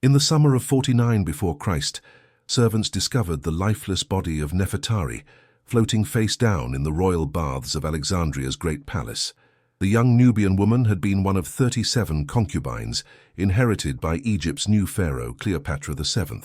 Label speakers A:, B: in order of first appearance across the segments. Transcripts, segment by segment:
A: In the summer of 49 before Christ, servants discovered the lifeless body of Nefertari floating face down in the royal baths of Alexandria's great palace. The young Nubian woman had been one of 37 concubines inherited by Egypt's new pharaoh Cleopatra VII.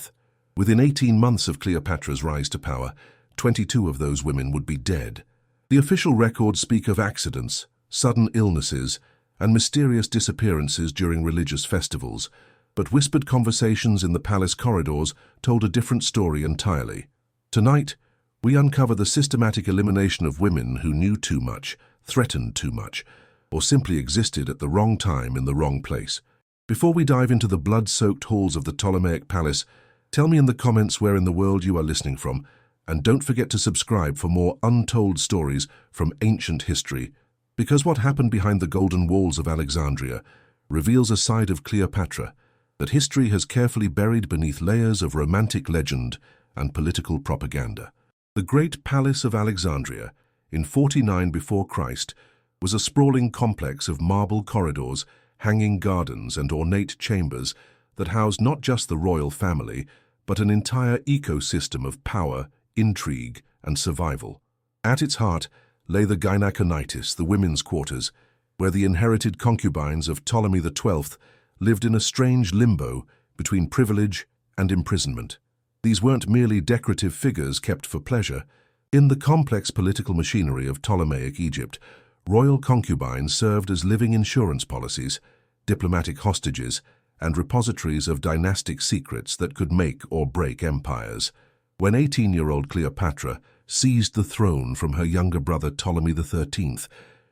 A: Within 18 months of Cleopatra's rise to power, 22 of those women would be dead. The official records speak of accidents, sudden illnesses, and mysterious disappearances during religious festivals, but whispered conversations in the palace corridors told a different story entirely. Tonight, we uncover the systematic elimination of women who knew too much, threatened too much, or simply existed at the wrong time in the wrong place. Before we dive into the blood-soaked halls of the Ptolemaic palace, tell me in the comments where in the world you are listening from, and don't forget to subscribe for more untold stories from ancient history, because what happened behind the golden walls of Alexandria reveals a side of Cleopatra that history has carefully buried beneath layers of romantic legend and political propaganda. The Great Palace of Alexandria, in 49 before Christ, was a sprawling complex of marble corridors, hanging gardens, and ornate chambers that housed not just the royal family, but an entire ecosystem of power, intrigue, and survival. At its heart lay the gyneconitis, the women's quarters, where the inherited concubines of Ptolemy XII lived in a strange limbo between privilege and imprisonment. These weren't merely decorative figures kept for pleasure. In the complex political machinery of Ptolemaic Egypt, royal concubines served as living insurance policies, diplomatic hostages, and repositories of dynastic secrets that could make or break empires. When 18-year-old Cleopatra seized the throne from her younger brother Ptolemy XIII,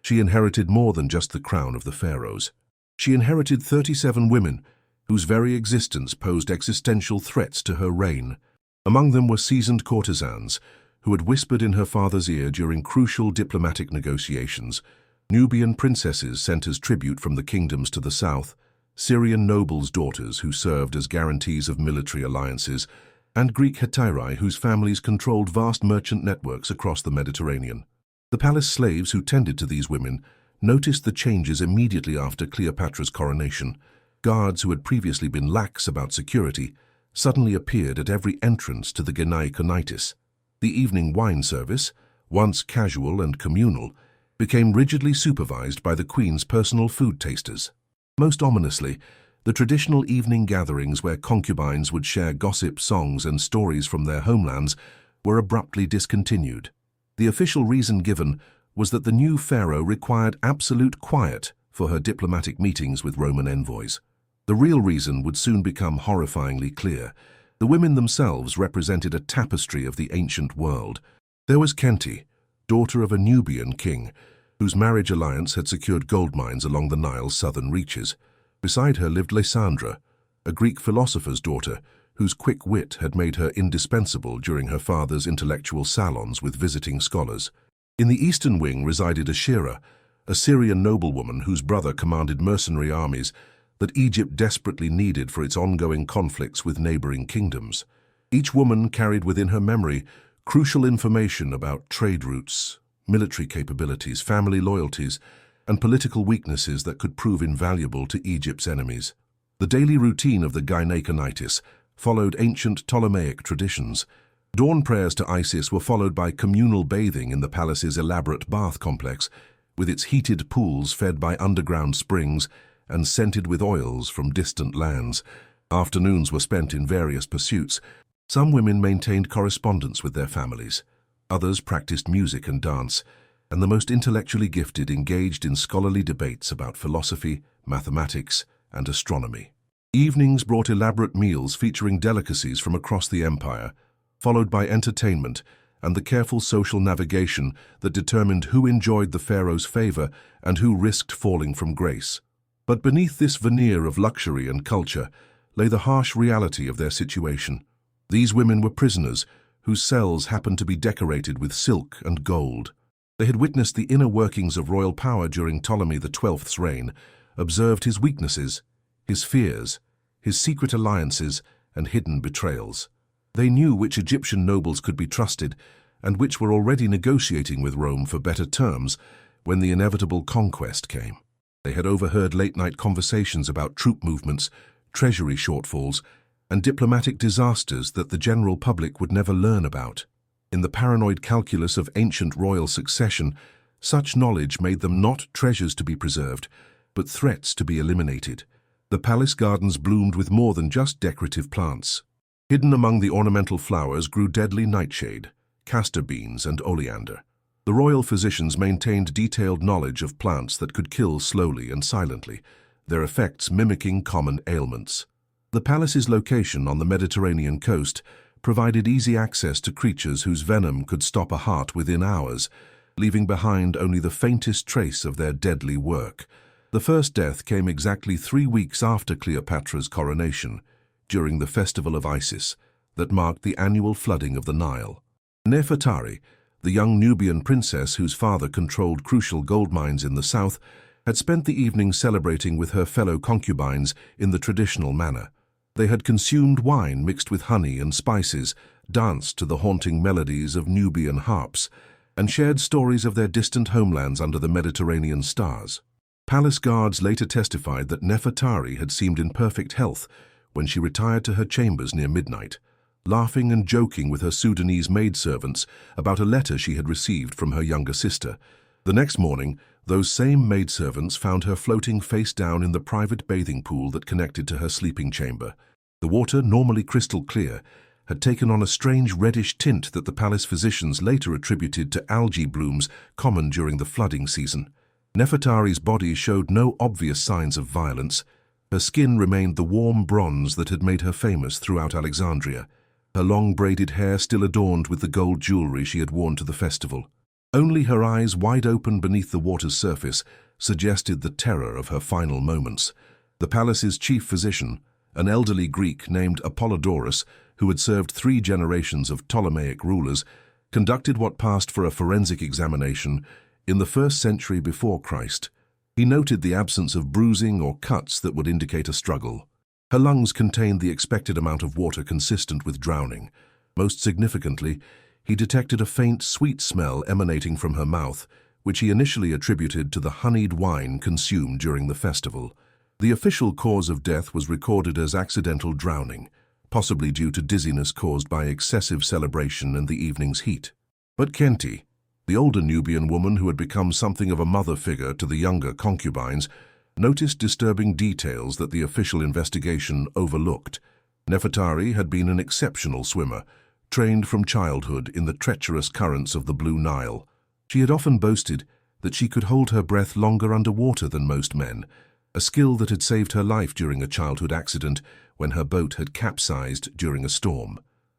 A: she inherited more than just the crown of the pharaohs. She inherited 37 women, whose very existence posed existential threats to her reign. Among them were seasoned courtesans, who had whispered in her father's ear during crucial diplomatic negotiations, Nubian princesses sent as tribute from the kingdoms to the south, Syrian nobles' daughters who served as guarantees of military alliances, and Greek hetairai whose families controlled vast merchant networks across the Mediterranean. The palace slaves who tended to these women noticed the changes immediately after Cleopatra's coronation. Guards who had previously been lax about security suddenly appeared at every entrance to the gyneconitis. The evening wine service, once casual and communal, became rigidly supervised by the queen's personal food tasters. Most ominously, the traditional evening gatherings where concubines would share gossip, songs, and stories from their homelands were abruptly discontinued. The official reason given was that the new pharaoh required absolute quiet for her diplomatic meetings with Roman envoys. The real reason would soon become horrifyingly clear. The women themselves represented a tapestry of the ancient world. There was Kenti, daughter of a Nubian king, whose marriage alliance had secured gold mines along the Nile's southern reaches. Beside her lived Lysandra, a Greek philosopher's daughter, whose quick wit had made her indispensable during her father's intellectual salons with visiting scholars. In the eastern wing resided Ashira, a Syrian noblewoman whose brother commanded mercenary armies that Egypt desperately needed for its ongoing conflicts with neighboring kingdoms. Each woman carried within her memory crucial information about trade routes, military capabilities, family loyalties, and political weaknesses that could prove invaluable to Egypt's enemies. The daily routine of the gyneconitis followed ancient Ptolemaic traditions. Dawn prayers to Isis were followed by communal bathing in the palace's elaborate bath complex, with its heated pools fed by underground springs and scented with oils from distant lands. Afternoons were spent in various pursuits. Some women maintained correspondence with their families. Others practiced music and dance, and the most intellectually gifted engaged in scholarly debates about philosophy, mathematics, and astronomy. Evenings brought elaborate meals featuring delicacies from across the empire, followed by entertainment and the careful social navigation that determined who enjoyed the pharaoh's favor and who risked falling from grace. But beneath this veneer of luxury and culture lay the harsh reality of their situation. These women were prisoners whose cells happened to be decorated with silk and gold. They had witnessed the inner workings of royal power during Ptolemy XII's reign, observed his weaknesses, his fears, his secret alliances, and hidden betrayals. They knew which Egyptian nobles could be trusted and which were already negotiating with Rome for better terms when the inevitable conquest came. They had overheard late-night conversations about troop movements, treasury shortfalls, and diplomatic disasters that the general public would never learn about. In the paranoid calculus of ancient royal succession, such knowledge made them not treasures to be preserved, but threats to be eliminated. The palace gardens bloomed with more than just decorative plants. Hidden among the ornamental flowers grew deadly nightshade, castor beans, and oleander. The royal physicians maintained detailed knowledge of plants that could kill slowly and silently, their effects mimicking common ailments. The palace's location on the Mediterranean coast provided easy access to creatures whose venom could stop a heart within hours, leaving behind only the faintest trace of their deadly work. The first death came exactly 3 weeks after Cleopatra's coronation, during the Festival of Isis, that marked the annual flooding of the Nile. Nefertari, the young Nubian princess whose father controlled crucial gold mines in the south, had spent the evening celebrating with her fellow concubines in the traditional manner. They had consumed wine mixed with honey and spices, danced to the haunting melodies of Nubian harps, and shared stories of their distant homelands under the Mediterranean stars. Palace guards later testified that Nefertari had seemed in perfect health when she retired to her chambers near midnight, laughing and joking with her Sudanese maidservants about a letter she had received from her younger sister. The next morning, those same maidservants found her floating face down in the private bathing pool that connected to her sleeping chamber. The water, normally crystal clear, had taken on a strange reddish tint that the palace physicians later attributed to algae blooms common during the flooding season. Nefertari's body showed no obvious signs of violence. Her skin remained the warm bronze that had made her famous throughout Alexandria, her long braided hair still adorned with the gold jewelry she had worn to the festival. Only her eyes, wide open beneath the water's surface, suggested the terror of her final moments. The palace's chief physician, an elderly Greek named Apollodorus, who had served 3 generations of Ptolemaic rulers, conducted what passed for a forensic examination in the 1st century before Christ. He noted the absence of bruising or cuts that would indicate a struggle. Her lungs contained the expected amount of water consistent with drowning. Most significantly, he detected a faint, sweet smell emanating from her mouth, which he initially attributed to the honeyed wine consumed during the festival. The official cause of death was recorded as accidental drowning, possibly due to dizziness caused by excessive celebration and the evening's heat. But Kenti, the older Nubian woman who had become something of a mother figure to the younger concubines, noticed disturbing details that the official investigation overlooked. Nefertari had been an exceptional swimmer, trained from childhood in the treacherous currents of the Blue Nile. She had often boasted that she could hold her breath longer underwater than most men, a skill that had saved her life during a childhood accident when her boat had capsized during a storm.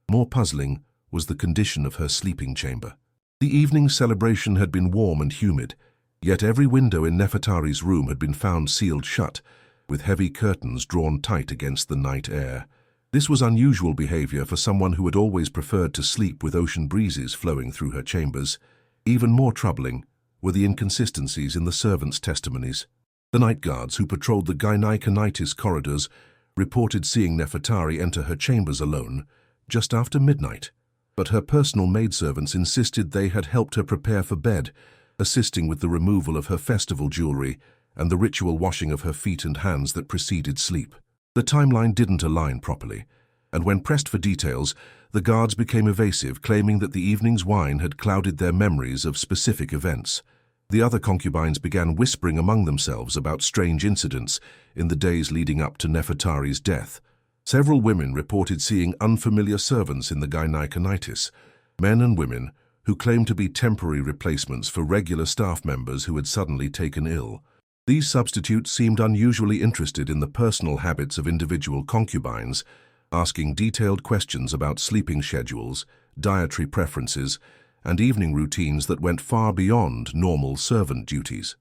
A: More puzzling was the condition of her sleeping chamber. The evening celebration had been warm and humid, yet every window in Nefertari's room had been found sealed shut, with heavy curtains drawn tight against the night air. This was unusual behavior for someone who had always preferred to sleep with ocean breezes flowing through her chambers. Even more troubling were the inconsistencies in the servants' testimonies. The night guards who patrolled the gyneconitis corridors reported seeing Nefertari enter her chambers alone, just after midnight. But her personal maidservants insisted they had helped her prepare for bed, assisting with the removal of her festival jewelry and the ritual washing of her feet and hands that preceded sleep. The timeline didn't align properly, and when pressed for details, the guards became evasive, claiming that the evening's wine had clouded their memories of specific events. The other concubines began whispering among themselves about strange incidents in the days leading up to Nefertari's death. Several women reported seeing unfamiliar servants in the gyneconitis, men and women who claimed to be temporary replacements for regular staff members who had suddenly taken ill. These substitutes seemed unusually interested in the personal habits of individual concubines, asking detailed questions about sleeping schedules, dietary preferences, and evening routines that went far beyond normal servant duties.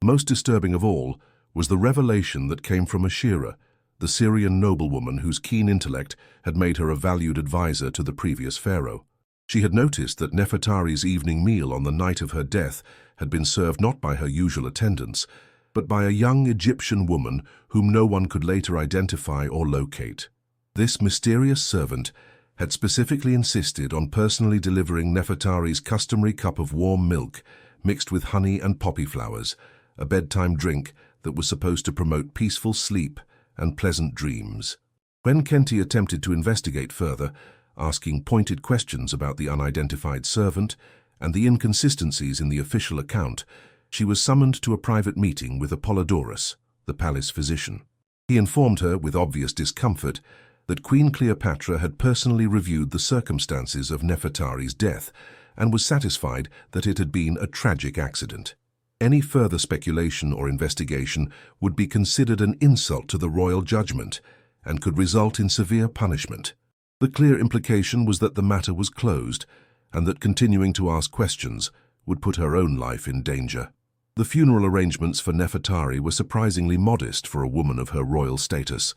A: Most disturbing of all was the revelation that came from Ashira, the Syrian noblewoman whose keen intellect had made her a valued advisor to the previous pharaoh. She had noticed that Nefertari's evening meal on the night of her death had been served not by her usual attendants, but by a young Egyptian woman whom no one could later identify or locate. This mysterious servant had specifically insisted on personally delivering Nefertari's customary cup of warm milk mixed with honey and poppy flowers, a bedtime drink that was supposed to promote peaceful sleep and pleasant dreams. When Kenty attempted to investigate further, asking pointed questions about the unidentified servant and the inconsistencies in the official account, she was summoned to a private meeting with Apollodorus, the palace physician. He informed her, with obvious discomfort, that Queen Cleopatra had personally reviewed the circumstances of Nefertari's death and was satisfied that it had been a tragic accident. Any further speculation or investigation would be considered an insult to the royal judgment and could result in severe punishment. The clear implication was that the matter was closed and that continuing to ask questions would put her own life in danger. The funeral arrangements for Nefertari were surprisingly modest for a woman of her royal status.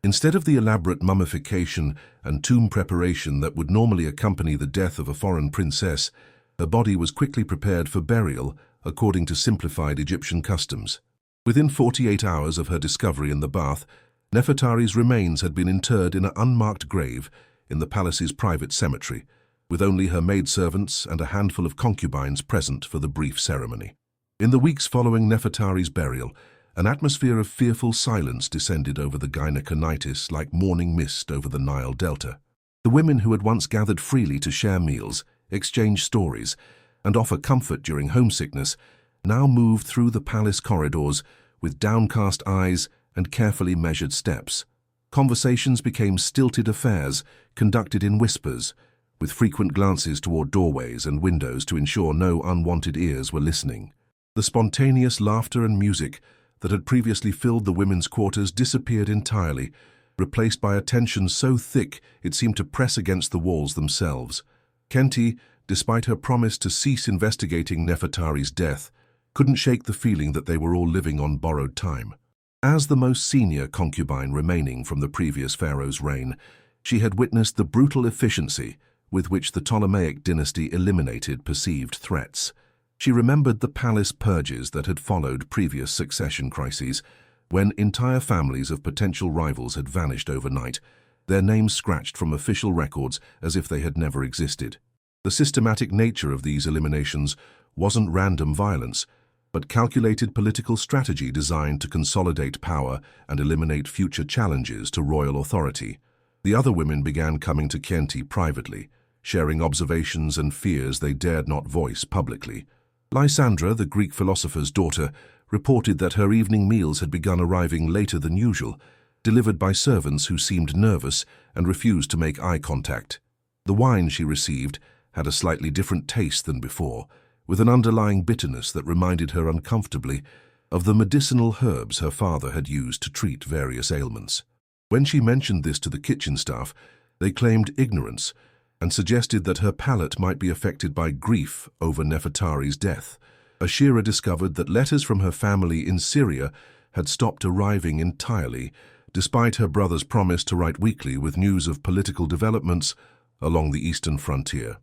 A: Instead of the elaborate mummification and tomb preparation that would normally accompany the death of a foreign princess, her body was quickly prepared for burial according to simplified Egyptian customs. Within 48 hours of her discovery in the bath, Nefertari's remains had been interred in an unmarked grave in the palace's private cemetery, with only her maidservants and a handful of concubines present for the brief ceremony. In the weeks following Nefertari's burial, an atmosphere of fearful silence descended over the Gynaeconitis like morning mist over the Nile Delta. The women who had once gathered freely to share meals, exchange stories, and offer comfort during homesickness now moved through the palace corridors with downcast eyes and carefully measured steps. Conversations became stilted affairs, conducted in whispers, with frequent glances toward doorways and windows to ensure no unwanted ears were listening. The spontaneous laughter and music that had previously filled the women's quarters disappeared entirely, replaced by a tension so thick it seemed to press against the walls themselves. Kenty, despite her promise to cease investigating Nefertari's death, couldn't shake the feeling that they were all living on borrowed time. As the most senior concubine remaining from the previous pharaoh's reign, she had witnessed the brutal efficiency with which the Ptolemaic dynasty eliminated perceived threats. She remembered the palace purges that had followed previous succession crises, when entire families of potential rivals had vanished overnight, their names scratched from official records as if they had never existed. The systematic nature of these eliminations wasn't random violence, but calculated political strategy designed to consolidate power and eliminate future challenges to royal authority. The other women began coming to Kenty privately, sharing observations and fears they dared not voice publicly. Lysandra, the Greek philosopher's daughter, reported that her evening meals had begun arriving later than usual, delivered by servants who seemed nervous and refused to make eye contact. The wine she received had a slightly different taste than before, with an underlying bitterness that reminded her uncomfortably of the medicinal herbs her father had used to treat various ailments. When she mentioned this to the kitchen staff, they claimed ignorance and suggested that her palate might be affected by grief over Nefertari's death. Ashira discovered that letters from her family in Syria had stopped arriving entirely, despite her brother's promise to write weekly with news of political developments along the eastern frontier.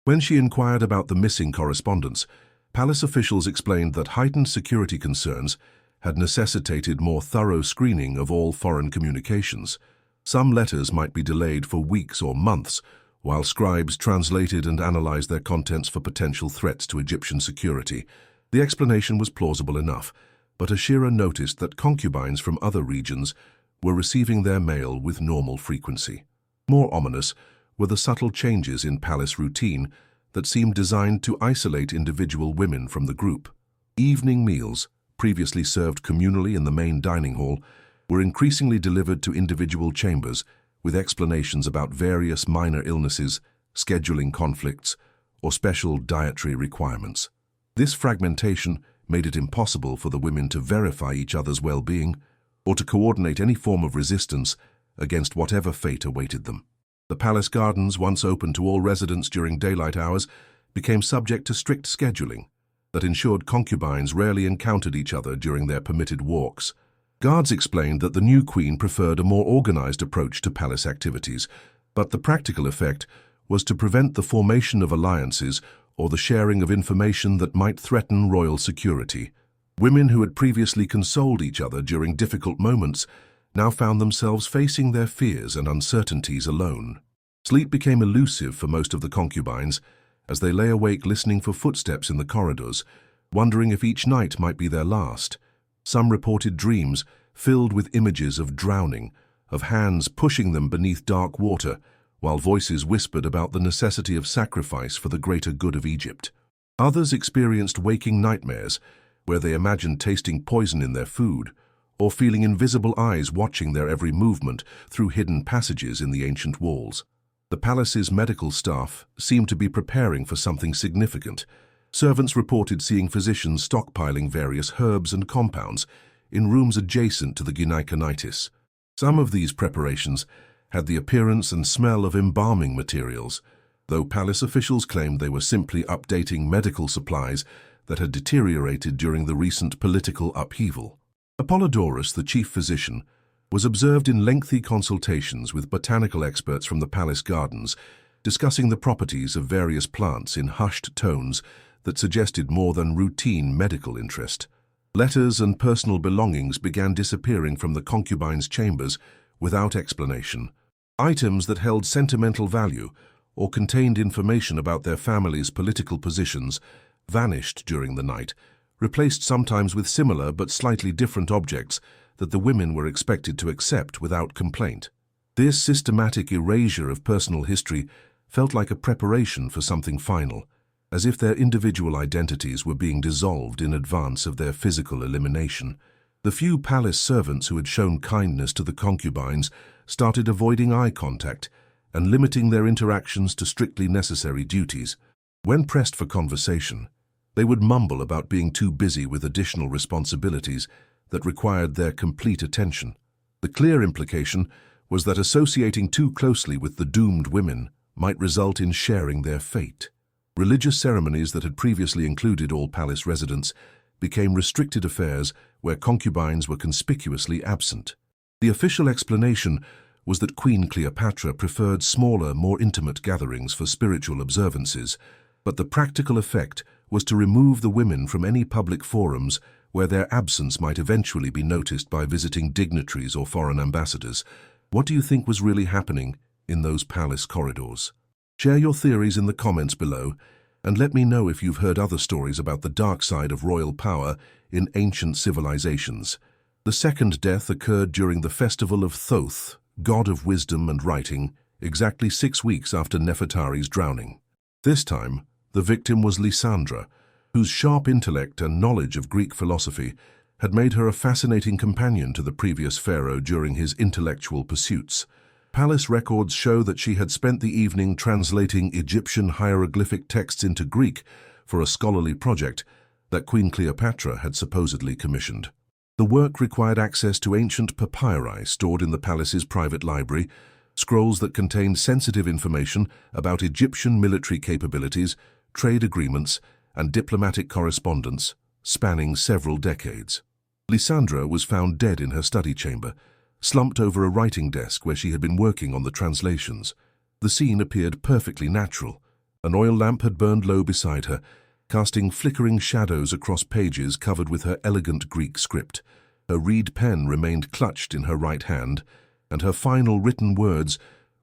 A: When she inquired about the missing correspondence, palace officials explained that heightened security concerns had necessitated more thorough screening of all foreign communications. Some letters might be delayed for weeks or months, while scribes translated and analyzed their contents for potential threats to Egyptian security. The explanation was plausible enough, but Ashira noticed that concubines from other regions were receiving their mail with normal frequency. More ominous were the subtle changes in palace routine that seemed designed to isolate individual women from the group. Evening meals, previously served communally in the main dining hall, were increasingly delivered to individual chambers, with explanations about various minor illnesses, scheduling conflicts, or special dietary requirements. This fragmentation made it impossible for the women to verify each other's well-being or to coordinate any form of resistance against whatever fate awaited them. The palace gardens, once open to all residents during daylight hours, became subject to strict scheduling that ensured concubines rarely encountered each other during their permitted walks. Guards explained that the new queen preferred a more organized approach to palace activities, but the practical effect was to prevent the formation of alliances or the sharing of information that might threaten royal security. Women who had previously consoled each other during difficult moments now found themselves facing their fears and uncertainties alone. Sleep became elusive for most of the concubines as they lay awake listening for footsteps in the corridors, wondering if each night might be their last. Some reported dreams filled with images of drowning, of hands pushing them beneath dark water, while voices whispered about the necessity of sacrifice for the greater good of Egypt. Others experienced waking nightmares, where they imagined tasting poison in their food, or feeling invisible eyes watching their every movement through hidden passages in the ancient walls. The palace's medical staff seemed to be preparing for something significant. Servants reported seeing physicians stockpiling various herbs and compounds in rooms adjacent to the gynaeconitis. Some of these preparations had the appearance and smell of embalming materials, though palace officials claimed they were simply updating medical supplies that had deteriorated during the recent political upheaval. Apollodorus, the chief physician, was observed in lengthy consultations with botanical experts from the palace gardens, discussing the properties of various plants in hushed tones that suggested more than routine medical interest. Letters and personal belongings began disappearing from the concubines' chambers without explanation. Items that held sentimental value or contained information about their families' political positions vanished during the night, replaced sometimes with similar but slightly different objects that the women were expected to accept without complaint. This systematic erasure of personal history felt like a preparation for something final, as if their individual identities were being dissolved in advance of their physical elimination. The few palace servants who had shown kindness to the concubines started avoiding eye contact and limiting their interactions to strictly necessary duties. When pressed for conversation, they would mumble about being too busy with additional responsibilities that required their complete attention. The clear implication was that associating too closely with the doomed women might result in sharing their fate. Religious ceremonies that had previously included all palace residents became restricted affairs where concubines were conspicuously absent. The official explanation was that Queen Cleopatra preferred smaller, more intimate gatherings for spiritual observances, but the practical effect was to remove the women from any public forums where their absence might eventually be noticed by visiting dignitaries or foreign ambassadors. What do you think was really happening in those palace corridors? Share your theories in the comments below, and let me know if you've heard other stories about the dark side of royal power in ancient civilizations. The second death occurred during the festival of Thoth, god of wisdom and writing, exactly 6 weeks after Nefertari's drowning. This time, the victim was Lysandra, whose sharp intellect and knowledge of Greek philosophy had made her a fascinating companion to the previous pharaoh during his intellectual pursuits. Palace records show that she had spent the evening translating Egyptian hieroglyphic texts into Greek for a scholarly project that Queen Cleopatra had supposedly commissioned. The work required access to ancient papyri stored in the palace's private library, scrolls that contained sensitive information about Egyptian military capabilities, trade agreements, and diplomatic correspondence spanning several decades. Lysandra was found dead in her study chamber, slumped over a writing desk where she had been working on the translations. The scene appeared perfectly natural. An oil lamp had burned low beside her, casting flickering shadows across pages covered with her elegant Greek script. Her reed pen remained clutched in her right hand, and her final written words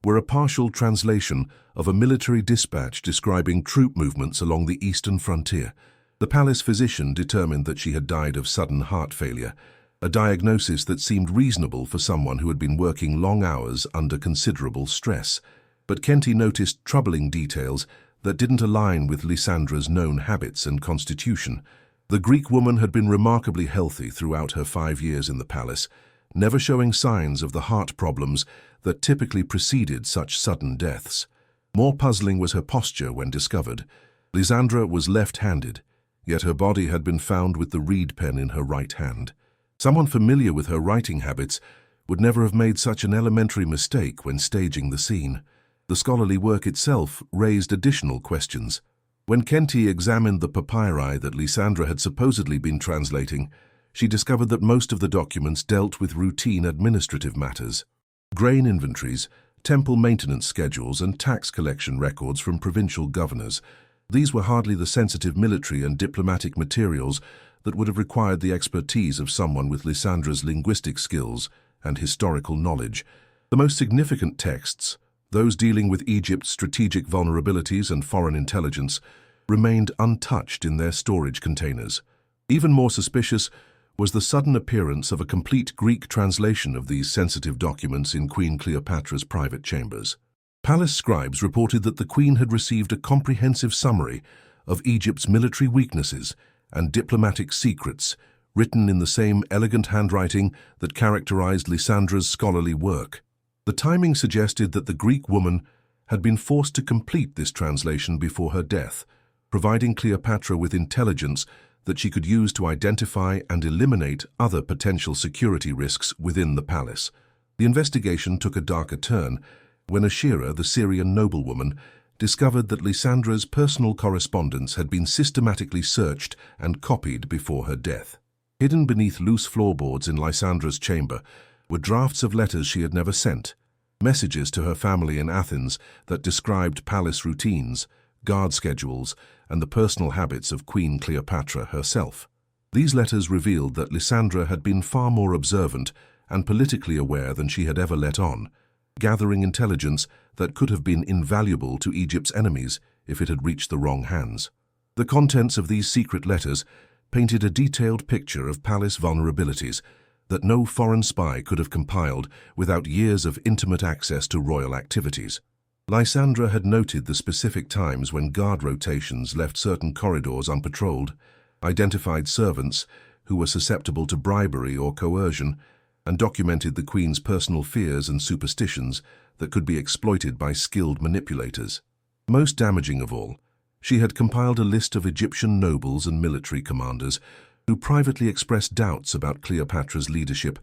A: were a partial translation of a military dispatch describing troop movements along the eastern frontier. The palace physician determined that she had died of sudden heart failure, a diagnosis that seemed reasonable for someone who had been working long hours under considerable stress. But Kenty noticed troubling details that didn't align with Lysandra's known habits and constitution. The Greek woman had been remarkably healthy throughout her 5 years in the palace, never showing signs of the heart problems that typically preceded such sudden deaths. More puzzling was her posture when discovered. Lysandra was left-handed, yet her body had been found with the reed pen in her right hand. Someone familiar with her writing habits would never have made such an elementary mistake when staging the scene. The scholarly work itself raised additional questions. When Kenty examined the papyri that Lysandra had supposedly been translating, she discovered that most of the documents dealt with routine administrative matters. Grain inventories, temple maintenance schedules, and tax collection records from provincial governors. These were hardly the sensitive military and diplomatic materials that would have required the expertise of someone with Lysandra's linguistic skills and historical knowledge. The most significant texts, those dealing with Egypt's strategic vulnerabilities and foreign intelligence, remained untouched in their storage containers. Even more suspicious was the sudden appearance of a complete Greek translation of these sensitive documents in Queen Cleopatra's private chambers. Palace scribes reported that the Queen had received a comprehensive summary of Egypt's military weaknesses and diplomatic secrets, written in the same elegant handwriting that characterized Lysandra's scholarly work. The timing suggested that the Greek woman had been forced to complete this translation before her death, providing Cleopatra with intelligence that she could use to identify and eliminate other potential security risks within the palace. The investigation took a darker turn when Ashira, the Syrian noblewoman, discovered that Lysandra's personal correspondence had been systematically searched and copied before her death. Hidden beneath loose floorboards in Lysandra's chamber were drafts of letters she had never sent, messages to her family in Athens that described palace routines, guard schedules, and the personal habits of Queen Cleopatra herself. These letters revealed that Lysandra had been far more observant and politically aware than she had ever let on, gathering intelligence that could have been invaluable to Egypt's enemies if it had reached the wrong hands. The contents of these secret letters painted a detailed picture of palace vulnerabilities that no foreign spy could have compiled without years of intimate access to royal activities. Lysandra had noted the specific times when guard rotations left certain corridors unpatrolled, identified servants who were susceptible to bribery or coercion, and documented the Queen's personal fears and superstitions that could be exploited by skilled manipulators. Most damaging of all, she had compiled a list of Egyptian nobles and military commanders who privately expressed doubts about Cleopatra's leadership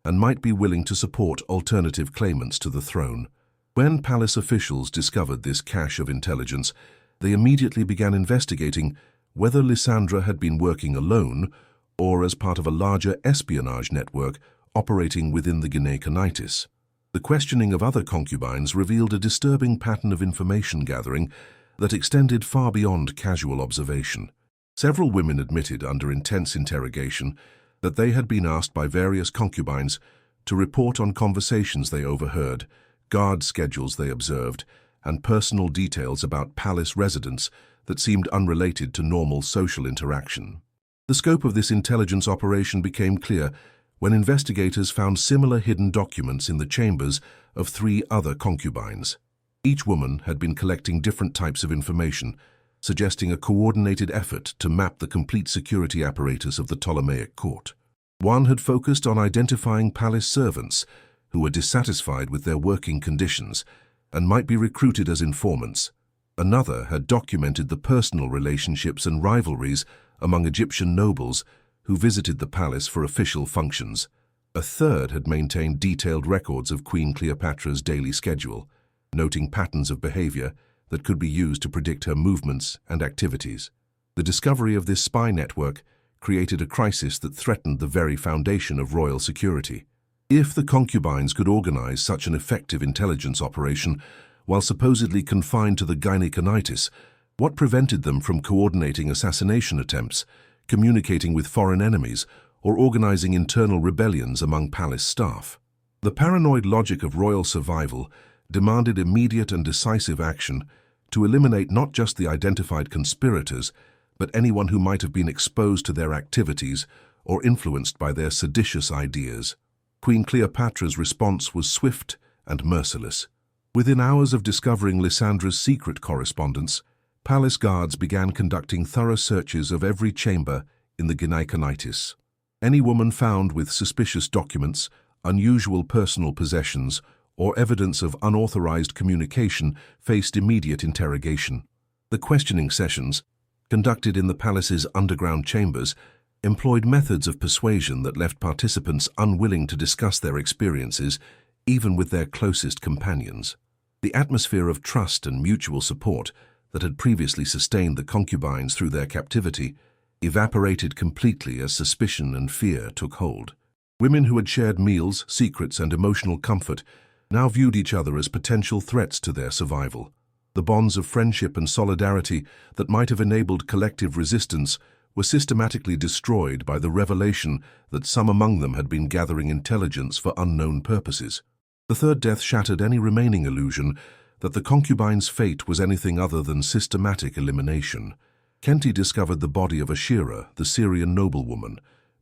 A: and might be willing to support alternative claimants to the throne. When palace officials discovered this cache of intelligence, they immediately began investigating whether Lysandra had been working alone or as part of a larger espionage network operating within the Gynaeconitis. The questioning of other concubines revealed a disturbing pattern of information gathering that extended far beyond casual observation. Several women admitted under intense interrogation that they had been asked by various concubines to report on conversations they overheard, guard schedules they observed, and personal details about palace residents that seemed unrelated to normal social interaction. The scope of this intelligence operation became clear when investigators found similar hidden documents in the chambers of 3 other concubines. Each woman had been collecting different types of information, suggesting a coordinated effort to map the complete security apparatus of the Ptolemaic court. One had focused on identifying palace servants who were dissatisfied with their working conditions and might be recruited as informants. Another had documented the personal relationships and rivalries among Egyptian nobles who visited the palace for official functions. A third had maintained detailed records of Queen Cleopatra's daily schedule, noting patterns of behavior that could be used to predict her movements and activities. The discovery of this spy network created a crisis that threatened the very foundation of royal security. If the concubines could organize such an effective intelligence operation while supposedly confined to the Gynaeconitis, what prevented them from coordinating assassination attempts, communicating with foreign enemies, or organizing internal rebellions among palace staff? The paranoid logic of royal survival demanded immediate and decisive action to eliminate not just the identified conspirators, but anyone who might have been exposed to their activities or influenced by their seditious ideas. Queen Cleopatra's response was swift and merciless. Within hours of discovering Lysandra's secret correspondence, palace guards began conducting thorough searches of every chamber in the Gynaeconitis. Any woman found with suspicious documents, unusual personal possessions, or evidence of unauthorized communication faced immediate interrogation. The questioning sessions, conducted in the palace's underground chambers, employed methods of persuasion that left participants unwilling to discuss their experiences, even with their closest companions. The atmosphere of trust and mutual support that had previously sustained the concubines through their captivity evaporated completely as suspicion and fear took hold. Women who had shared meals, secrets, and emotional comfort now viewed each other as potential threats to their survival. The bonds of friendship and solidarity that might have enabled collective resistance were systematically destroyed by the revelation that some among them had been gathering intelligence for unknown purposes. The third death shattered any remaining illusion that the concubine's fate was anything other than systematic elimination. Kenti discovered the body of Ashira, the Syrian noblewoman,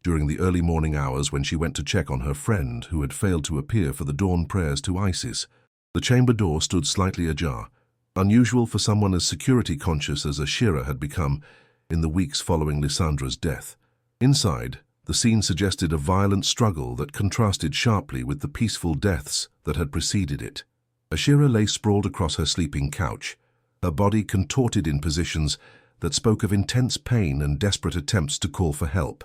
A: during the early morning hours when she went to check on her friend who had failed to appear for the dawn prayers to Isis. The chamber door stood slightly ajar, unusual for someone as security-conscious as Ashira had become in the weeks following Lysandra's death. Inside, the scene suggested a violent struggle that contrasted sharply with the peaceful deaths that had preceded it. Ashira lay sprawled across her sleeping couch, her body contorted in positions that spoke of intense pain and desperate attempts to call for help.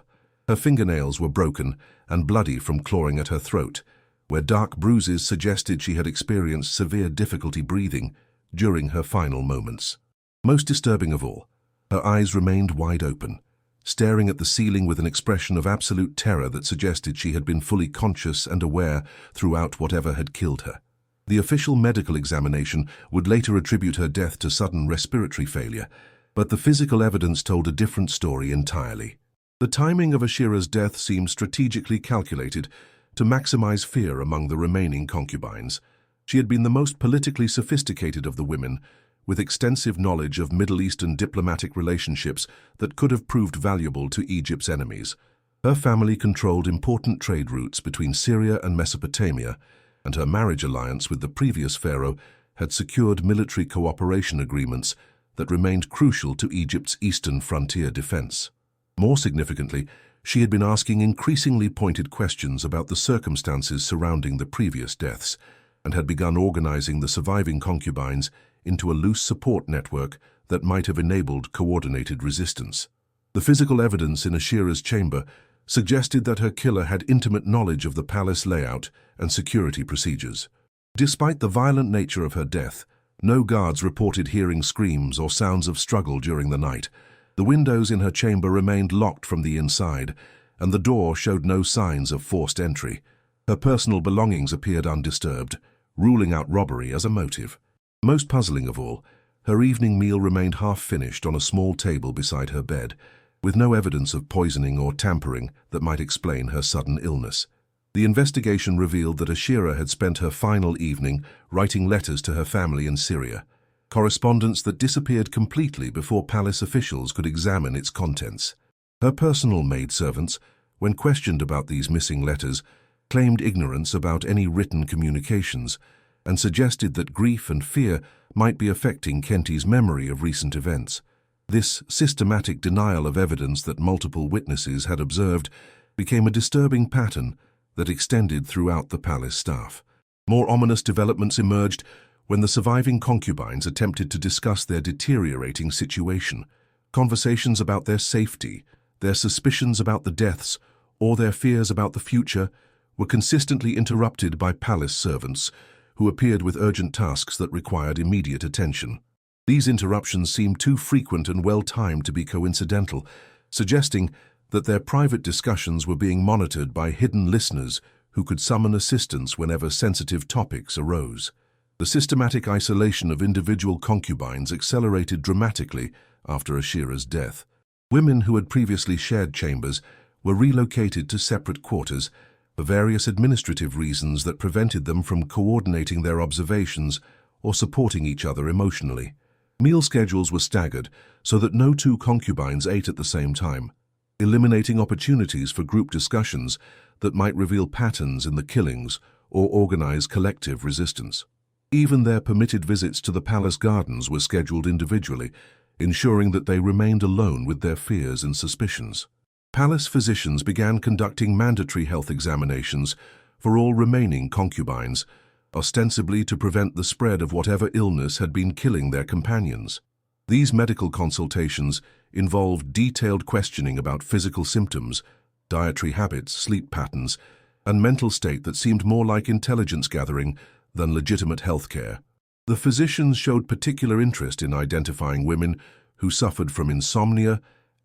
A: Her fingernails were broken and bloody from clawing at her throat, where dark bruises suggested she had experienced severe difficulty breathing during her final moments. Most disturbing of all, her eyes remained wide open, staring at the ceiling with an expression of absolute terror that suggested she had been fully conscious and aware throughout whatever had killed her. The official medical examination would later attribute her death to sudden respiratory failure, but the physical evidence told a different story entirely. The timing of Ashira's death seemed strategically calculated to maximize fear among the remaining concubines. She had been the most politically sophisticated of the women, with extensive knowledge of Middle Eastern diplomatic relationships that could have proved valuable to Egypt's enemies. Her family controlled important trade routes between Syria and Mesopotamia, and her marriage alliance with the previous pharaoh had secured military cooperation agreements that remained crucial to Egypt's eastern frontier defense. More significantly, she had been asking increasingly pointed questions about the circumstances surrounding the previous deaths, and had begun organizing the surviving concubines into a loose support network that might have enabled coordinated resistance. The physical evidence in Ashira's chamber suggested that her killer had intimate knowledge of the palace layout and security procedures. Despite the violent nature of her death, no guards reported hearing screams or sounds of struggle during the night. The windows in her chamber remained locked from the inside, and the door showed no signs of forced entry. Her personal belongings appeared undisturbed, ruling out robbery as a motive. Most puzzling of all, her evening meal remained half-finished on a small table beside her bed, with no evidence of poisoning or tampering that might explain her sudden illness. The investigation revealed that Ashira had spent her final evening writing letters to her family in Syria, correspondence that disappeared completely before palace officials could examine its contents. Her personal maidservants, when questioned about these missing letters, claimed ignorance about any written communications, and suggested that grief and fear might be affecting Kenti's memory of recent events. This systematic denial of evidence that multiple witnesses had observed became a disturbing pattern that extended throughout the palace staff. More ominous developments emerged when the surviving concubines attempted to discuss their deteriorating situation. Conversations about their safety, their suspicions about the deaths, or their fears about the future were consistently interrupted by palace servants who appeared with urgent tasks that required immediate attention. These interruptions seemed too frequent and well-timed to be coincidental, suggesting that their private discussions were being monitored by hidden listeners who could summon assistance whenever sensitive topics arose. The systematic isolation of individual concubines accelerated dramatically after Ashira's death. Women who had previously shared chambers were relocated to separate quarters for various administrative reasons that prevented them from coordinating their observations or supporting each other emotionally. Meal schedules were staggered so that no two concubines ate at the same time, eliminating opportunities for group discussions that might reveal patterns in the killings or organize collective resistance. Even their permitted visits to the palace gardens were scheduled individually, ensuring that they remained alone with their fears and suspicions. Palace physicians began conducting mandatory health examinations for all remaining concubines, ostensibly to prevent the spread of whatever illness had been killing their companions. These medical consultations involved detailed questioning about physical symptoms, dietary habits, sleep patterns, and mental state that seemed more like intelligence gathering than legitimate health care. The physicians showed particular interest in identifying women who suffered from insomnia,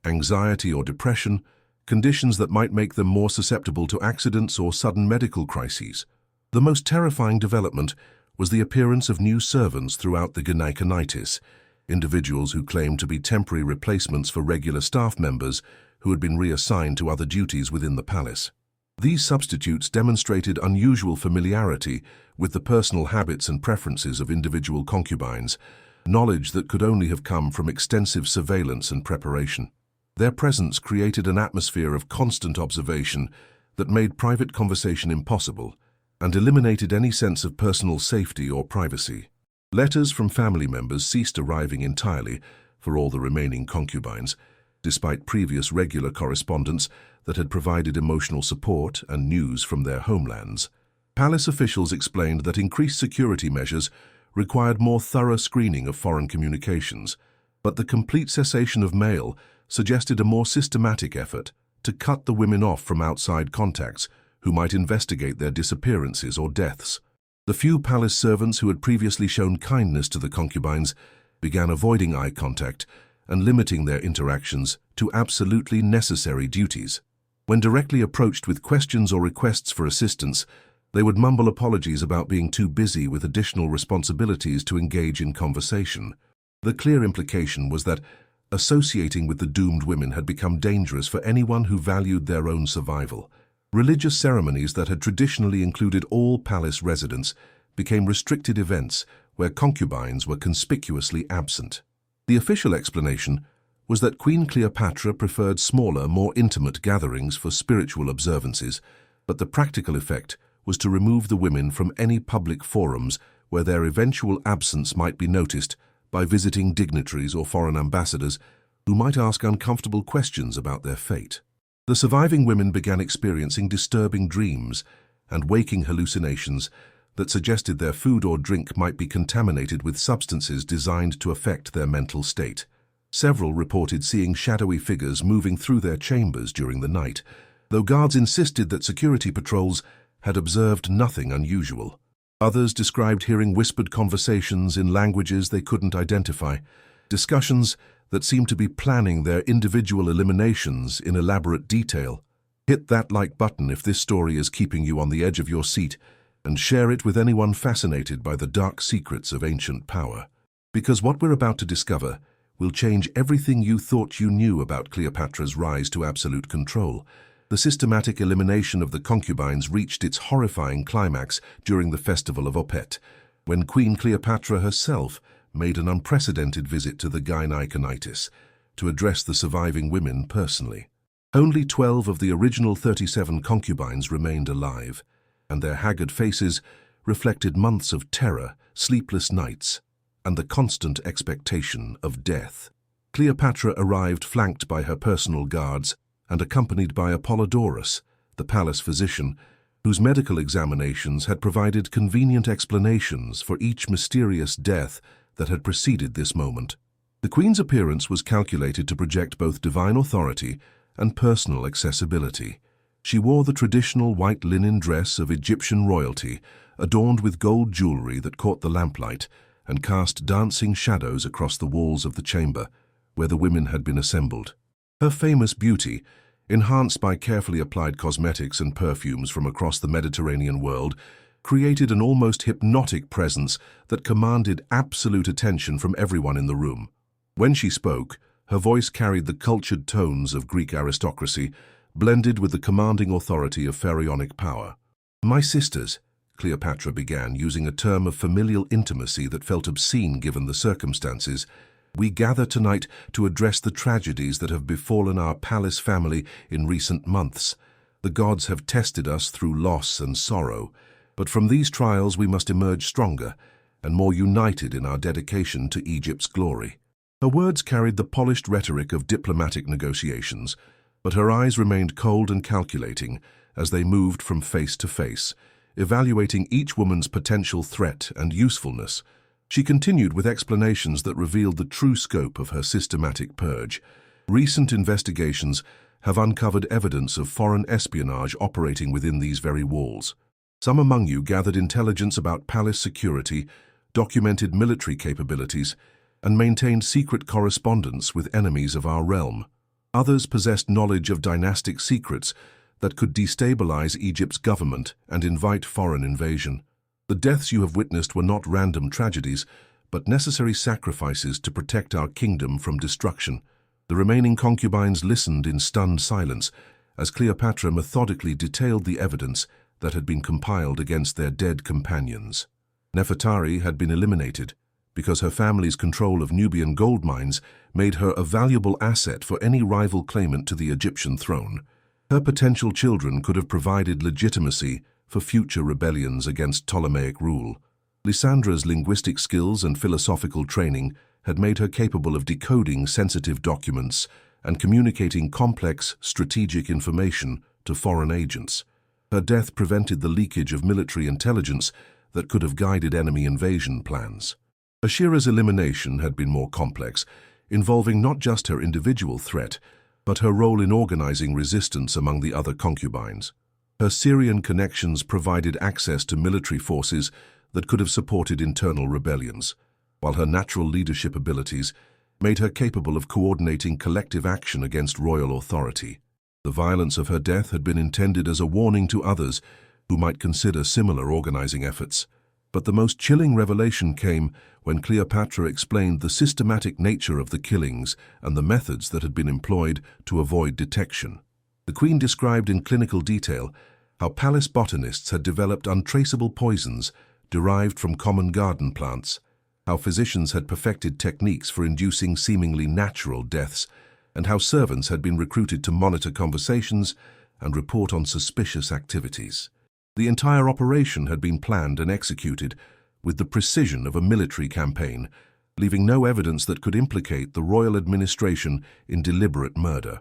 A: anxiety, or depression, conditions that might make them more susceptible to accidents or sudden medical crises. The most terrifying development was the appearance of new servants throughout the gynaeconitis, individuals who claimed to be temporary replacements for regular staff members who had been reassigned to other duties within the palace. These substitutes demonstrated unusual familiarity with the personal habits and preferences of individual concubines, knowledge that could only have come from extensive surveillance and preparation. Their presence created an atmosphere of constant observation that made private conversation impossible and eliminated any sense of personal safety or privacy. Letters from family members ceased arriving entirely for all the remaining concubines, despite previous regular correspondence that had provided emotional support and news from their homelands. Palace officials explained that increased security measures required more thorough screening of foreign communications, but the complete cessation of mail suggested a more systematic effort to cut the women off from outside contacts who might investigate their disappearances or deaths. The few palace servants who had previously shown kindness to the concubines began avoiding eye contact and limiting their interactions to absolutely necessary duties. When directly approached with questions or requests for assistance, they would mumble apologies about being too busy with additional responsibilities to engage in conversation. The clear implication was that associating with the doomed women had become dangerous for anyone who valued their own survival. Religious ceremonies that had traditionally included all palace residents became restricted events where concubines were conspicuously absent. The official explanation was that Queen Cleopatra preferred smaller, more intimate gatherings for spiritual observances, but the practical effect was to remove the women from any public forums where their eventual absence might be noticed by visiting dignitaries or foreign ambassadors who might ask uncomfortable questions about their fate. The surviving women began experiencing disturbing dreams and waking hallucinations that suggested their food or drink might be contaminated with substances designed to affect their mental state. Several reported seeing shadowy figures moving through their chambers during the night, though guards insisted that security patrols had observed nothing unusual. Others described hearing whispered conversations in languages they couldn't identify, discussions that seemed to be planning their individual eliminations in elaborate detail. Hit that like button if this story is keeping you on the edge of your seat, and share it with anyone fascinated by the dark secrets of ancient power. Because what we're about to discover will change everything you thought you knew about Cleopatra's rise to absolute control. The systematic elimination of the concubines reached its horrifying climax during the Festival of Opet, when Queen Cleopatra herself made an unprecedented visit to the Gynaeconitis to address the surviving women personally. Only 12 of the original 37 concubines remained alive, and their haggard faces reflected months of terror, sleepless nights, and the constant expectation of death. Cleopatra arrived flanked by her personal guards and accompanied by Apollodorus, the palace physician, whose medical examinations had provided convenient explanations for each mysterious death that had preceded this moment. The Queen's appearance was calculated to project both divine authority and personal accessibility. She wore the traditional white linen dress of Egyptian royalty, adorned with gold jewelry that caught the lamplight and cast dancing shadows across the walls of the chamber where the women had been assembled. Her famous beauty, enhanced by carefully applied cosmetics and perfumes from across the Mediterranean world, created an almost hypnotic presence that commanded absolute attention from everyone in the room. When she spoke, her voice carried the cultured tones of Greek aristocracy, blended with the commanding authority of pharaonic power. "My sisters," Cleopatra began, using a term of familial intimacy that felt obscene given the circumstances, "we gather tonight to address the tragedies that have befallen our palace family in recent months. The gods have tested us through loss and sorrow, but from these trials we must emerge stronger and more united in our dedication to Egypt's glory." Her words carried the polished rhetoric of diplomatic negotiations, but her eyes remained cold and calculating as they moved from face to face, evaluating each woman's potential threat and usefulness. She continued with explanations that revealed the true scope of her systematic purge. "Recent investigations have uncovered evidence of foreign espionage operating within these very walls. Some among you gathered intelligence about palace security, documented military capabilities, and maintained secret correspondence with enemies of our realm. Others possessed knowledge of dynastic secrets that could destabilize Egypt's government and invite foreign invasion. The deaths you have witnessed were not random tragedies, but necessary sacrifices to protect our kingdom from destruction." The remaining concubines listened in stunned silence as Cleopatra methodically detailed the evidence that had been compiled against their dead companions. Nefertari had been eliminated because her family's control of Nubian gold mines made her a valuable asset for any rival claimant to the Egyptian throne. Her potential children could have provided legitimacy for future rebellions against Ptolemaic rule. Lysandra's linguistic skills and philosophical training had made her capable of decoding sensitive documents and communicating complex, strategic information to foreign agents. Her death prevented the leakage of military intelligence that could have guided enemy invasion plans. Ashira's elimination had been more complex, involving not just her individual threat, but her role in organizing resistance among the other concubines. Her Syrian connections provided access to military forces that could have supported internal rebellions, while her natural leadership abilities made her capable of coordinating collective action against royal authority. The violence of her death had been intended as a warning to others who might consider similar organizing efforts. But the most chilling revelation came when Cleopatra explained the systematic nature of the killings and the methods that had been employed to avoid detection. The queen described in clinical detail how palace botanists had developed untraceable poisons derived from common garden plants, how physicians had perfected techniques for inducing seemingly natural deaths, and how servants had been recruited to monitor conversations and report on suspicious activities. The entire operation had been planned and executed with the precision of a military campaign, leaving no evidence that could implicate the royal administration in deliberate murder.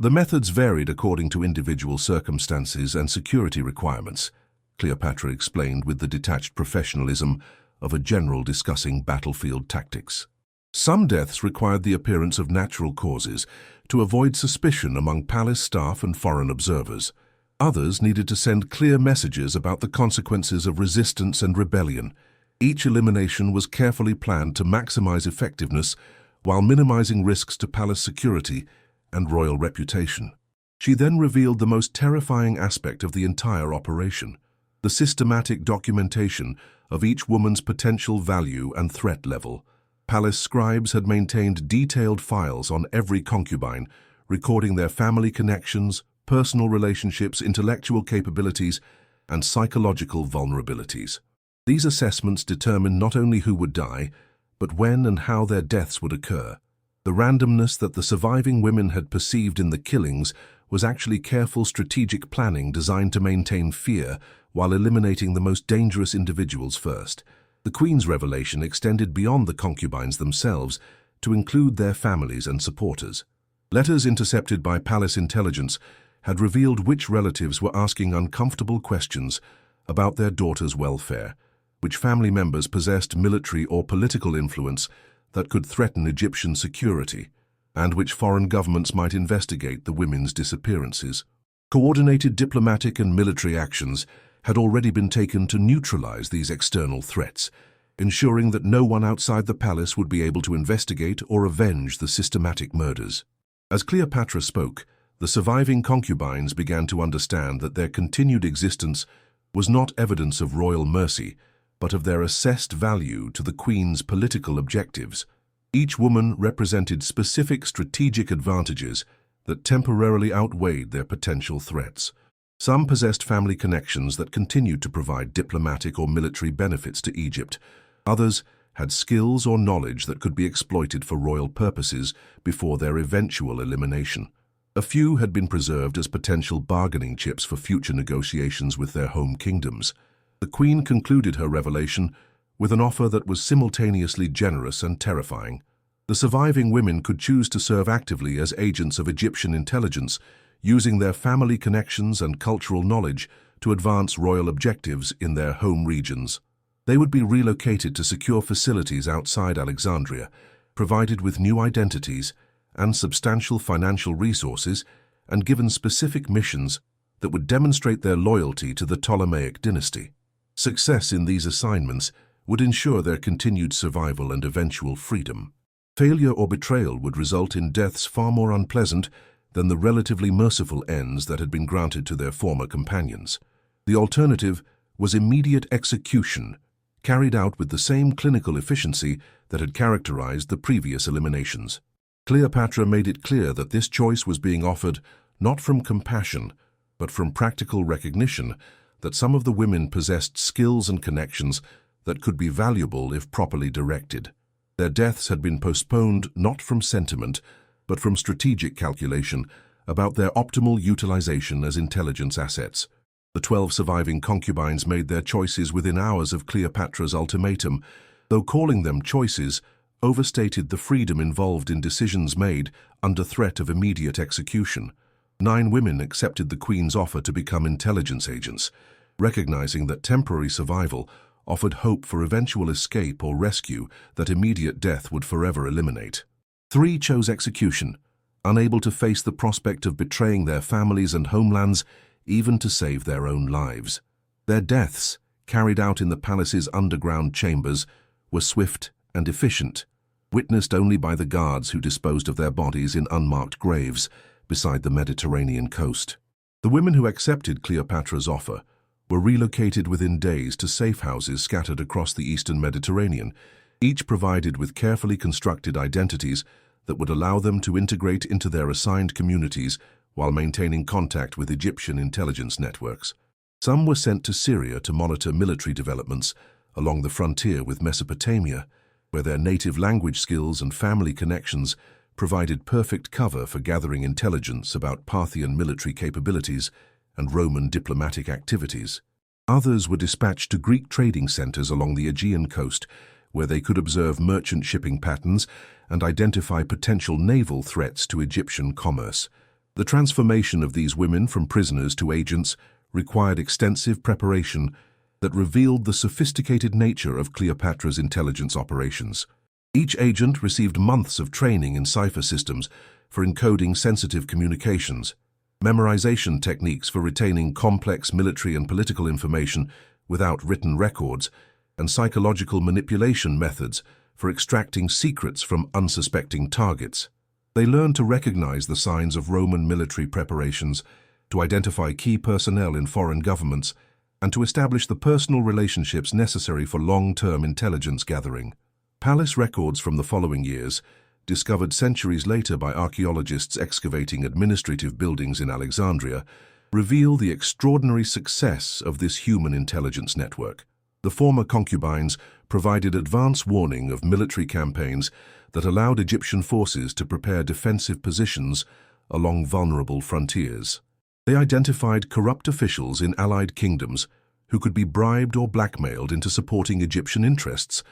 A: The methods varied according to individual circumstances and security requirements, Cleopatra explained with the detached professionalism of a general discussing battlefield tactics. Some deaths required the appearance of natural causes to avoid suspicion among palace staff and foreign observers. Others needed to send clear messages about the consequences of resistance and rebellion. Each elimination was carefully planned to maximize effectiveness while minimizing risks to palace security and royal reputation. She then revealed the most terrifying aspect of the entire operation: the systematic documentation of each woman's potential value and threat level. Palace scribes had maintained detailed files on every concubine, recording their family connections, personal relationships, intellectual capabilities, and psychological vulnerabilities. These assessments determined not only who would die, but when and how their deaths would occur. The randomness that the surviving women had perceived in the killings was actually careful strategic planning designed to maintain fear while eliminating the most dangerous individuals first. The Queen's revelation extended beyond the concubines themselves to include their families and supporters. Letters intercepted by palace intelligence had revealed which relatives were asking uncomfortable questions about their daughter's welfare, which family members possessed military or political influence that could threaten Egyptian security, and which foreign governments might investigate the women's disappearances. Coordinated diplomatic and military actions had already been taken to neutralize these external threats, ensuring that no one outside the palace would be able to investigate or avenge the systematic murders. As Cleopatra spoke, the surviving concubines began to understand that their continued existence was not evidence of royal mercy, but of their assessed value to the Queen's political objectives. Each woman represented specific strategic advantages that temporarily outweighed their potential threats. Some possessed family connections that continued to provide diplomatic or military benefits to Egypt. Others had skills or knowledge that could be exploited for royal purposes before their eventual elimination. A few had been preserved as potential bargaining chips for future negotiations with their home kingdoms. The Queen concluded her revelation with an offer that was simultaneously generous and terrifying. The surviving women could choose to serve actively as agents of Egyptian intelligence, using their family connections and cultural knowledge to advance royal objectives in their home regions. They would be relocated to secure facilities outside Alexandria, provided with new identities and substantial financial resources, and given specific missions that would demonstrate their loyalty to the Ptolemaic dynasty. Success in these assignments would ensure their continued survival and eventual freedom. Failure or betrayal would result in deaths far more unpleasant than the relatively merciful ends that had been granted to their former companions. The alternative was immediate execution, carried out with the same clinical efficiency that had characterized the previous eliminations. Cleopatra made it clear that this choice was being offered not from compassion, but from practical recognition that some of the women possessed skills and connections that could be valuable if properly directed. Their deaths had been postponed not from sentiment, but from strategic calculation about their optimal utilization as intelligence assets. The 12 surviving concubines made their choices within hours of Cleopatra's ultimatum, though calling them choices overstated the freedom involved in decisions made under threat of immediate execution. 9 women accepted the Queen's offer to become intelligence agents, recognizing that temporary survival offered hope for eventual escape or rescue that immediate death would forever eliminate. 3 chose execution, unable to face the prospect of betraying their families and homelands, even to save their own lives. Their deaths, carried out in the palace's underground chambers, were swift and efficient, witnessed only by the guards who disposed of their bodies in unmarked graves beside the Mediterranean coast. The women who accepted Cleopatra's offer were relocated within days to safe houses scattered across the eastern Mediterranean, each provided with carefully constructed identities that would allow them to integrate into their assigned communities while maintaining contact with Egyptian intelligence networks. Some were sent to Syria to monitor military developments along the frontier with Mesopotamia, where their native language skills and family connections provided perfect cover for gathering intelligence about Parthian military capabilities and Roman diplomatic activities. Others were dispatched to Greek trading centers along the Aegean coast, where they could observe merchant shipping patterns and identify potential naval threats to Egyptian commerce. The transformation of these women from prisoners to agents required extensive preparation that revealed the sophisticated nature of Cleopatra's intelligence operations. Each agent received months of training in cipher systems for encoding sensitive communications, memorization techniques for retaining complex military and political information without written records, and psychological manipulation methods for extracting secrets from unsuspecting targets. They learned to recognize the signs of Roman military preparations, to identify key personnel in foreign governments, and to establish the personal relationships necessary for long-term intelligence gathering. Palace records from the following years, discovered centuries later by archaeologists excavating administrative buildings in Alexandria, reveal the extraordinary success of this human intelligence network. The former concubines provided advance warning of military campaigns that allowed Egyptian forces to prepare defensive positions along vulnerable frontiers. They identified corrupt officials in allied kingdoms who could be bribed or blackmailed into supporting Egyptian interests.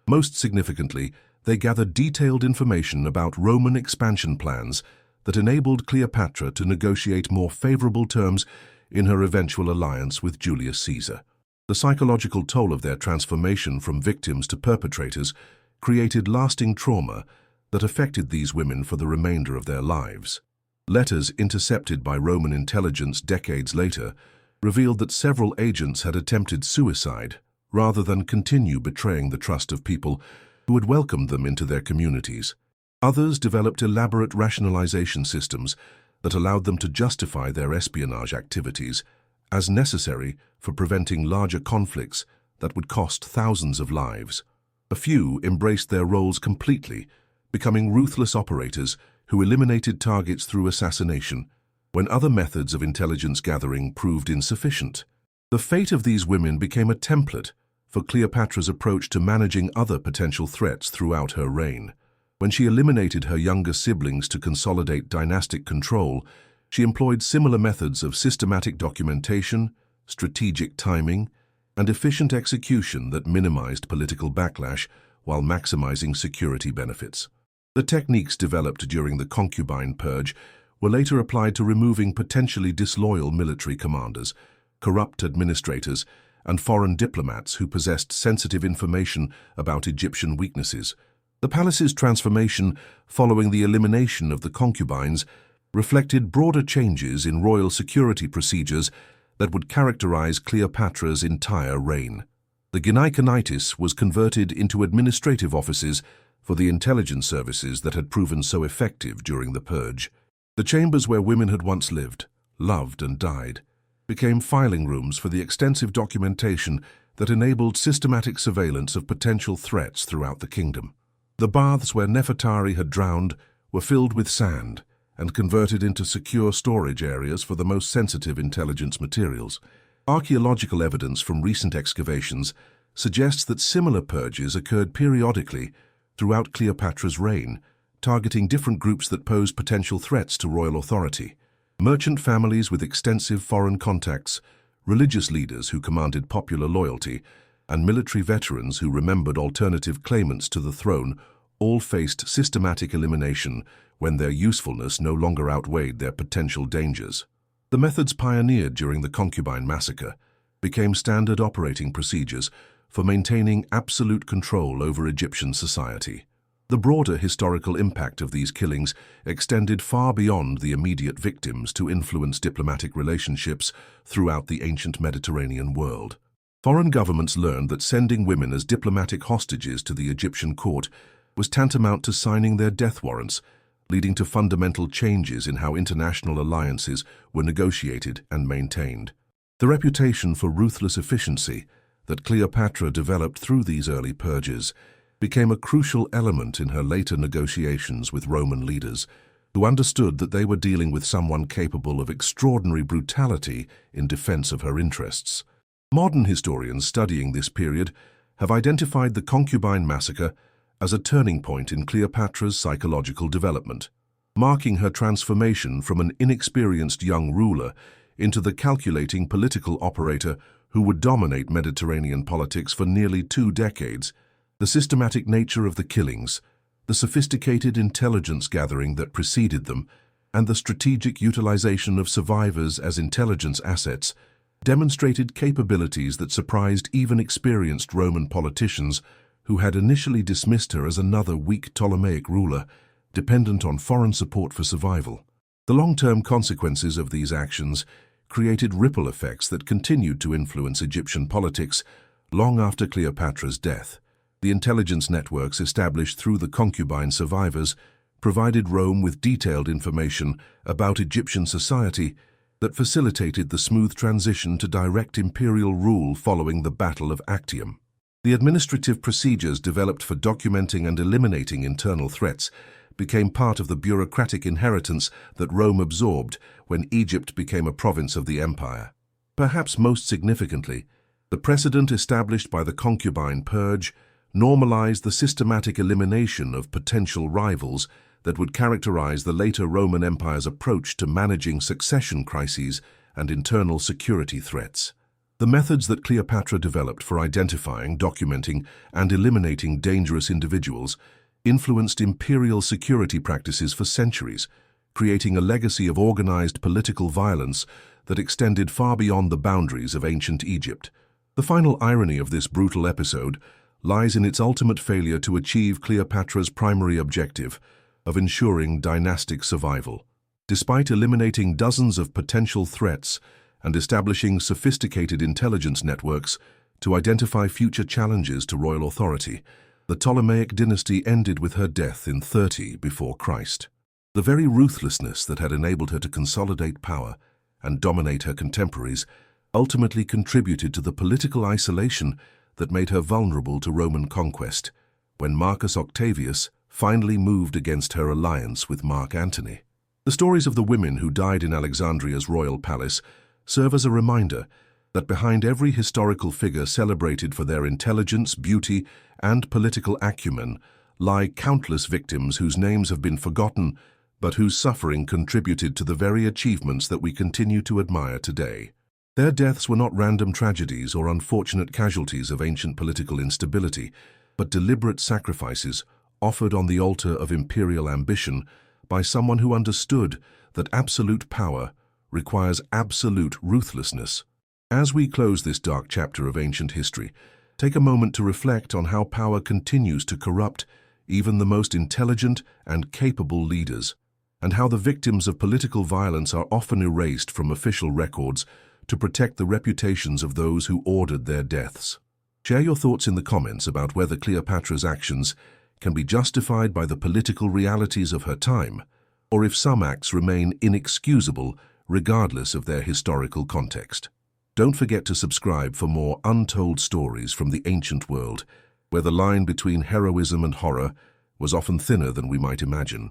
A: Most significantly, they gathered detailed information about Roman expansion plans that enabled Cleopatra to negotiate more favorable terms in her eventual alliance with Julius Caesar. The psychological toll of their transformation from victims to perpetrators created lasting trauma that affected these women for the remainder of their lives. Letters intercepted by Roman intelligence decades later revealed that several agents had attempted suicide rather than continue betraying the trust of people who had welcomed them into their communities. Others developed elaborate rationalization systems that allowed them to justify their espionage activities as necessary for preventing larger conflicts that would cost thousands of lives. A few embraced their roles completely, becoming ruthless operators who eliminated targets through assassination when other methods of intelligence gathering proved insufficient. The fate of these women became a template for Cleopatra's approach to managing other potential threats throughout her reign. When she eliminated her younger siblings to consolidate dynastic control, she employed similar methods of systematic documentation, strategic timing, and efficient execution that minimized political backlash while maximizing security benefits. The techniques developed during the concubine purge were later applied to removing potentially disloyal military commanders, corrupt administrators, and foreign diplomats who possessed sensitive information about Egyptian weaknesses. The palace's transformation following the elimination of the concubines reflected broader changes in royal security procedures that would characterize Cleopatra's entire reign. The gynaeconitis was converted into administrative offices for the intelligence services that had proven so effective during the purge. The chambers where women had once lived, loved, and died became filing rooms for the extensive documentation that enabled systematic surveillance of potential threats throughout the kingdom. The baths where Nefertari had drowned were filled with sand and converted into secure storage areas for the most sensitive intelligence materials. Archaeological evidence from recent excavations suggests that similar purges occurred periodically throughout Cleopatra's reign, targeting different groups that posed potential threats to royal authority. Merchant families with extensive foreign contacts, religious leaders who commanded popular loyalty, and military veterans who remembered alternative claimants to the throne all faced systematic elimination when their usefulness no longer outweighed their potential dangers. The methods pioneered during the Concubine Massacre became standard operating procedures for maintaining absolute control over Egyptian society. The broader historical impact of these killings extended far beyond the immediate victims to influence diplomatic relationships throughout the ancient Mediterranean world. Foreign governments learned that sending women as diplomatic hostages to the Egyptian court was tantamount to signing their death warrants, leading to fundamental changes in how international alliances were negotiated and maintained. The reputation for ruthless efficiency that Cleopatra developed through these early purges became a crucial element in her later negotiations with Roman leaders, who understood that they were dealing with someone capable of extraordinary brutality in defense of her interests. Modern historians studying this period have identified the Concubine Massacre as a turning point in Cleopatra's psychological development, marking her transformation from an inexperienced young ruler into the calculating political operator who would dominate Mediterranean politics for nearly 2 decades. The systematic nature of the killings, the sophisticated intelligence gathering that preceded them, and the strategic utilization of survivors as intelligence assets demonstrated capabilities that surprised even experienced Roman politicians who had initially dismissed her as another weak Ptolemaic ruler, dependent on foreign support for survival. The long-term consequences of these actions created ripple effects that continued to influence Egyptian politics long after Cleopatra's death. The intelligence networks established through the concubine survivors provided Rome with detailed information about Egyptian society that facilitated the smooth transition to direct imperial rule following the Battle of Actium. The administrative procedures developed for documenting and eliminating internal threats became part of the bureaucratic inheritance that Rome absorbed when Egypt became a province of the empire. Perhaps most significantly, the precedent established by the concubine purge normalized the systematic elimination of potential rivals that would characterize the later Roman Empire's approach to managing succession crises and internal security threats. The methods that Cleopatra developed for identifying, documenting, and eliminating dangerous individuals influenced imperial security practices for centuries, creating a legacy of organized political violence that extended far beyond the boundaries of ancient Egypt. The final irony of this brutal episode lies in its ultimate failure to achieve Cleopatra's primary objective of ensuring dynastic survival. Despite eliminating dozens of potential threats and establishing sophisticated intelligence networks to identify future challenges to royal authority, the Ptolemaic dynasty ended with her death in 30 before Christ. The very ruthlessness that had enabled her to consolidate power and dominate her contemporaries ultimately contributed to the political isolation that made her vulnerable to Roman conquest when Marcus Octavius finally moved against her alliance with Mark Antony. The stories of the women who died in Alexandria's royal palace serve as a reminder that behind every historical figure celebrated for their intelligence, beauty, and political acumen lie countless victims whose names have been forgotten but whose suffering contributed to the very achievements that we continue to admire today. Their deaths were not random tragedies or unfortunate casualties of ancient political instability, but deliberate sacrifices offered on the altar of imperial ambition by someone who understood that absolute power requires absolute ruthlessness. As we close this dark chapter of ancient history, take a moment to reflect on how power continues to corrupt even the most intelligent and capable leaders, and how the victims of political violence are often erased from official records to protect the reputations of those who ordered their deaths. Share your thoughts in the comments about whether Cleopatra's actions can be justified by the political realities of her time, or if some acts remain inexcusable regardless of their historical context. Don't forget to subscribe for more untold stories from the ancient world, where the line between heroism and horror was often thinner than we might imagine.